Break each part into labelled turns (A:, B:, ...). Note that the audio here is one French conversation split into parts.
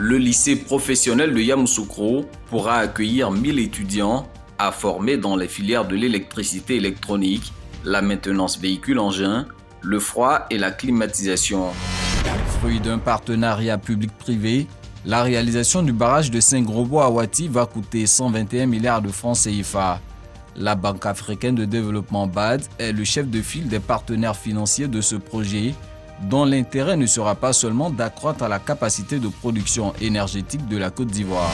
A: Le lycée professionnel de Yamoussoukro pourra accueillir 1000 étudiants à former dans les filières de l'électricité électronique, la maintenance véhicule-engin, le froid et la climatisation. Fruit d'un partenariat public-privé, la réalisation du barrage de Saint-Grobois à Ouati va coûter 121 milliards de francs CFA. La Banque africaine de développement BAD est le chef de file des partenaires financiers de ce projet, dont l'intérêt ne sera pas seulement d'accroître la capacité de production énergétique de la Côte d'Ivoire.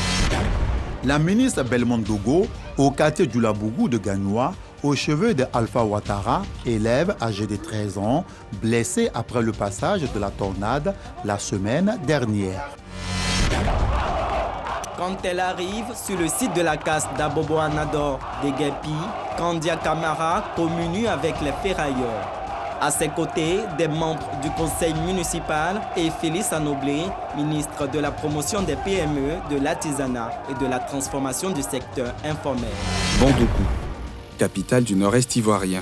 B: La ministre Belmondo Dogo, au quartier du Labougou de Gagnoua, aux cheveux de Alpha Ouattara, élève âgé de 13 ans, blessé après le passage de la tornade la semaine dernière.
C: Quand elle arrive sur le site de la casse d'Abobo Anador de Guépi, Kandia Kamara communue avec les ferrailleurs. À ses côtés, des membres du conseil municipal et Félix Anoblé, ministre de la promotion des PME, de l'artisanat et de la transformation du secteur informel.
D: Bandoukou, capitale du nord-est ivoirien.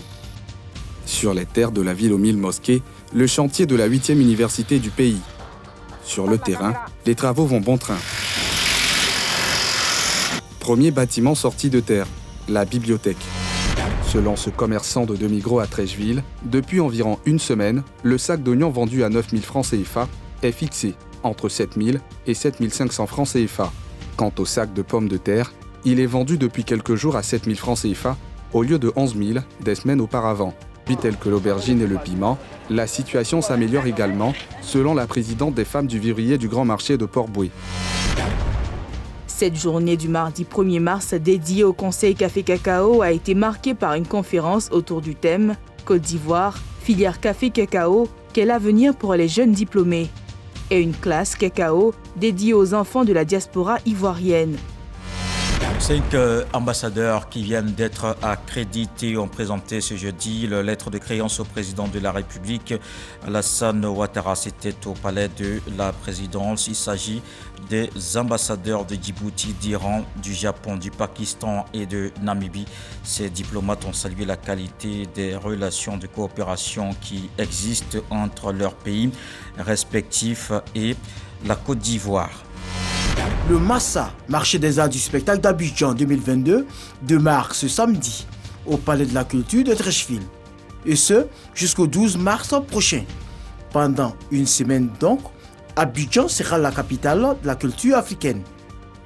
D: Sur les terres de la ville aux 1000 mosquées, le chantier de la 8e université du pays. Sur le terrain, les travaux vont bon train. Premier bâtiment sorti de terre, la bibliothèque. Selon ce commerçant de demi-gros à Trècheville, depuis environ une semaine, le sac d'oignons vendu à 9 000 francs CFA est fixé entre 7 000 et 7 500 francs CFA. Quant au sac de pommes de terre, il est vendu depuis quelques jours à 7 000 francs CFA au lieu de 11 000 des semaines auparavant. Puis tel que l'aubergine et le piment, la situation s'améliore également selon la présidente des femmes du vivrier du Grand Marché de Port-Boué.
E: Cette journée du mardi 1er mars dédiée au Conseil Café Cacao a été marquée par une conférence autour du thème « Côte d'Ivoire, filière café cacao, quel avenir pour les jeunes diplômés ?» et une classe cacao dédiée aux enfants de la diaspora ivoirienne.
F: 5 ambassadeurs qui viennent d'être accrédités ont présenté ce jeudi leur lettre de créance au président de la République, Alassane Ouattara. C'était au palais de la présidence. Il s'agit des ambassadeurs de Djibouti, d'Iran, du Japon, du Pakistan et de Namibie. Ces diplomates ont salué la qualité des relations de coopération qui existent entre leurs pays respectifs et la Côte d'Ivoire.
G: Le Massa, marché des arts du spectacle d'Abidjan 2022, démarre ce samedi au Palais de la Culture de Trècheville. Et ce, jusqu'au 12 mars prochain. Pendant une semaine donc, Abidjan sera la capitale de la culture africaine.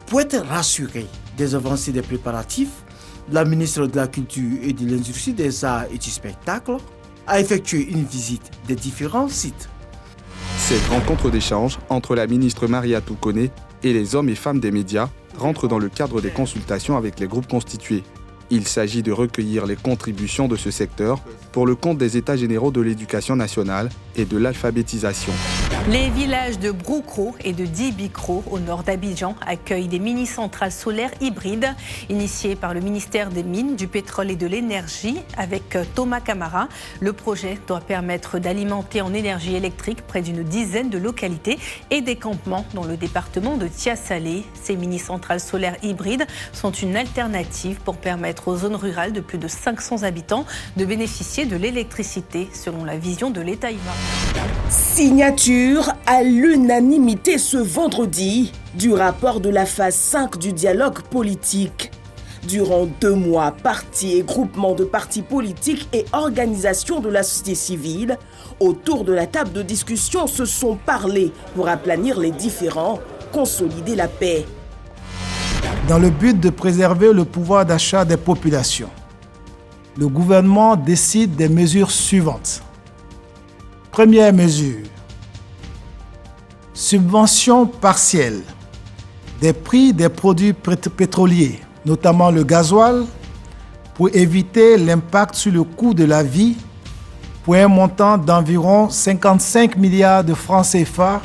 G: Pour être rassuré des avancées des préparatifs, la ministre de la Culture et de l'Industrie des Arts et du Spectacle a effectué une visite des différents sites.
D: Cette rencontre d'échange entre la ministre Mariatou Koné et les hommes et femmes des médias rentre dans le cadre des consultations avec les groupes constitués. Il s'agit de recueillir les contributions de ce secteur pour le compte des États généraux de l'éducation nationale et de l'alphabétisation.
H: Les villages de Broukro et de Dibikro, au nord d'Abidjan, accueillent des mini-centrales solaires hybrides initiées par le ministère des Mines, du Pétrole et de l'Énergie avec Thomas Camara. Le projet doit permettre d'alimenter en énergie électrique près d'une dizaine de localités et des campements dans le département de Tia-Salé. Ces mini-centrales solaires hybrides sont une alternative pour permettre aux zones rurales de plus de 500 habitants de bénéficier de l'électricité, selon la vision de l'État ivoirien.
I: Signature à l'unanimité ce vendredi du rapport de la phase 5 du dialogue politique. Durant 2 mois, partis et groupements de partis politiques et organisations de la société civile, autour de la table de discussion, se sont parlé pour aplanir les différends, consolider la paix.
G: Dans le but de préserver le pouvoir d'achat des populations, le gouvernement décide des mesures suivantes. Première mesure, subvention partielle des prix des produits pétroliers, notamment le gasoil, pour éviter l'impact sur le coût de la vie pour un montant d'environ 55 milliards de francs CFA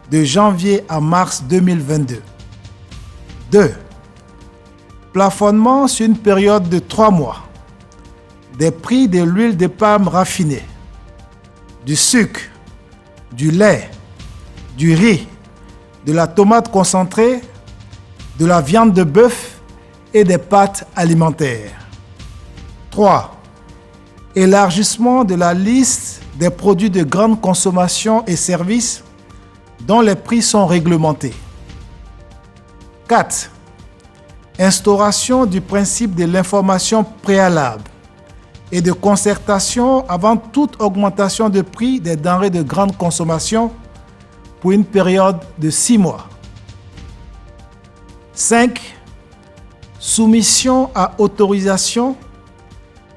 G: de janvier à mars 2022. 2. Plafonnement sur une période de 3 mois des prix de l'huile de palme raffinée, du sucre, du lait, du riz, de la tomate concentrée, de la viande de bœuf et des pâtes alimentaires. 3. Élargissement de la liste des produits de grande consommation et services dont les prix sont réglementés.
J: 4. Instauration du principe de l'information préalable et de concertation avant toute augmentation de prix des denrées de grande consommation pour une période de 6 mois. 5. Soumission à autorisation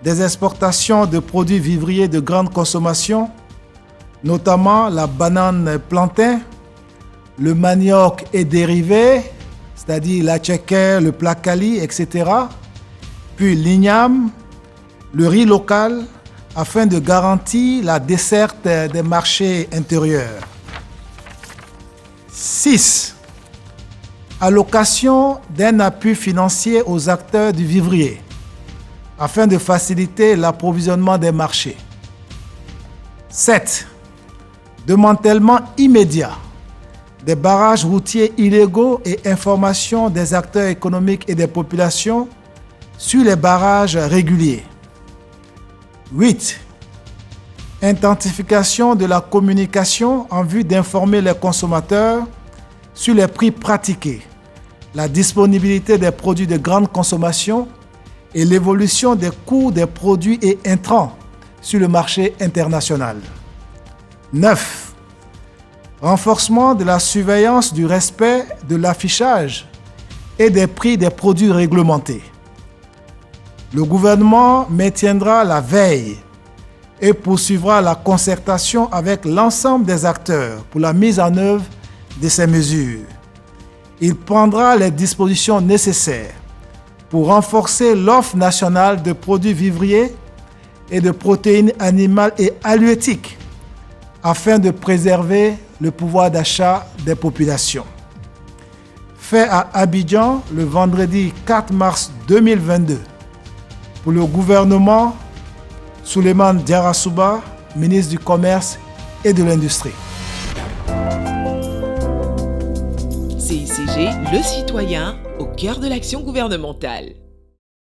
J: des exportations de produits vivriers de grande consommation, notamment la banane plantain, le manioc et dérivés, c'est-à-dire la tchéké, le placali, etc., puis l'igname, le riz local, afin de garantir la desserte des marchés intérieurs. 6. Allocation d'un appui financier aux acteurs du vivrier, afin de faciliter l'approvisionnement des marchés. 7. Démantèlement immédiat des barrages routiers illégaux et information des acteurs économiques et des populations sur les barrages réguliers. 8. Intensification de la communication en vue d'informer les consommateurs sur les prix pratiqués, la disponibilité des produits de grande consommation et l'évolution des coûts des produits et intrants sur le marché international. 9. Renforcement de la surveillance du respect de l'affichage et des prix des produits réglementés. Le gouvernement maintiendra la veille et poursuivra la concertation avec l'ensemble des acteurs pour la mise en œuvre de ces mesures. Il prendra les dispositions nécessaires pour renforcer l'offre nationale de produits vivriers et de protéines animales et halieutiques afin de préserver le pouvoir d'achat des populations. Fait à Abidjan le vendredi 4 mars 2022 pour le gouvernement, Souleymane Diarra-Souba, ministre du Commerce et de l'Industrie.
K: CICG, le citoyen au cœur de l'action gouvernementale.